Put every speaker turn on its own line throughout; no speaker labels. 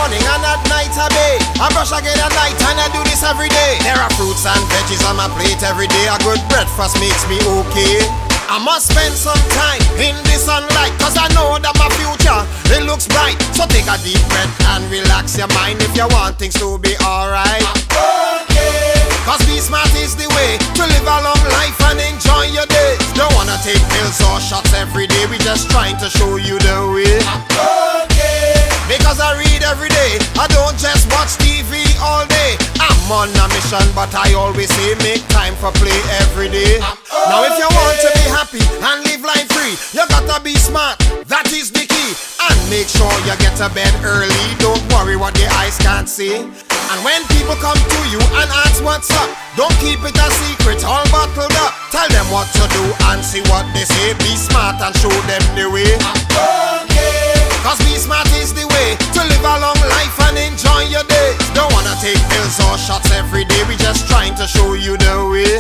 morning and at night I bathe. I brush again at night and I do this every day. There are fruits and veggies on my plate every day. A good breakfast makes me okay. I must spend some time in the sunlight, cause I know that my future, it looks bright. So take a deep breath and relax your mind if you want things to be alright. Okay. Cause be smart is the way to live a long life and enjoy your days. Don't wanna take pills or shots every day, we just trying to show you the way. Okay. Because I read every day, I don't just watch TV all day. I'm on a mission, but I always say make time for play every day. Now if you want to be happy and live life free, you gotta be smart, that is the key. And make sure you get to bed early, don't worry what the eyes can't see. And when people come to you and ask what's up, don't keep it a secret, all bottled up. Tell them what to do and see what they say. Be smart and show them the way. Okay. Cause be smart is the way to live a long life and enjoy your days. Don't wanna take pills or shots every day, we just trying to show you the way.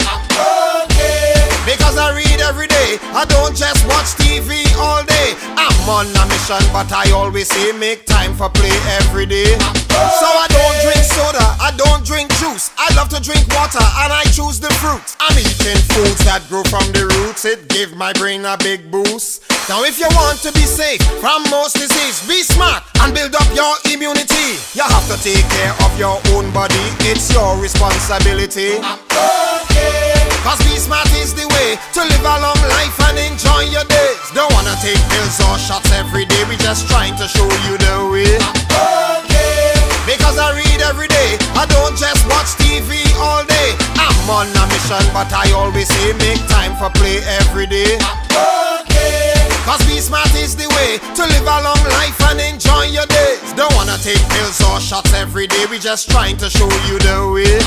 Okay. Because I read every day, I don't just watch TV all day. I'm on a mission, but I always say make time for play every day. So I don't drink soda, I don't drink juice. I love to drink water and I choose the fruit. I'm eating foods that grow from the roots, it give my brain a big boost. Now if you want to be safe from most disease, be smart and build up your immunity. You have to take care of your own body, it's your responsibility. Okay. Cause be smart is the way to live a long life and enjoy your days. Don't wanna take pills or shots every day, we just trying to show you the way. Okay. Because I read every day, I don't just watch TV all day. I'm on a mission, but I always say make time for play every day. Okay. Cause be smart is the way to live a long life and enjoy your days. Don't wanna take pills or shots every day, we just trying to show you the way.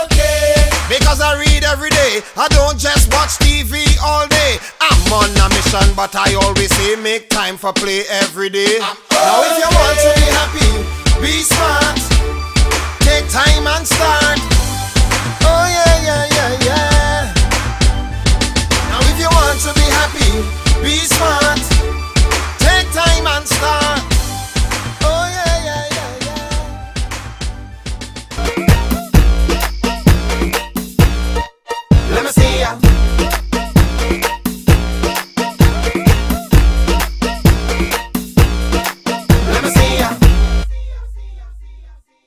Okay. Because I read every day, I don't just watch TV all day. I'm on a mission, but I always say make time for play every day. Now if you want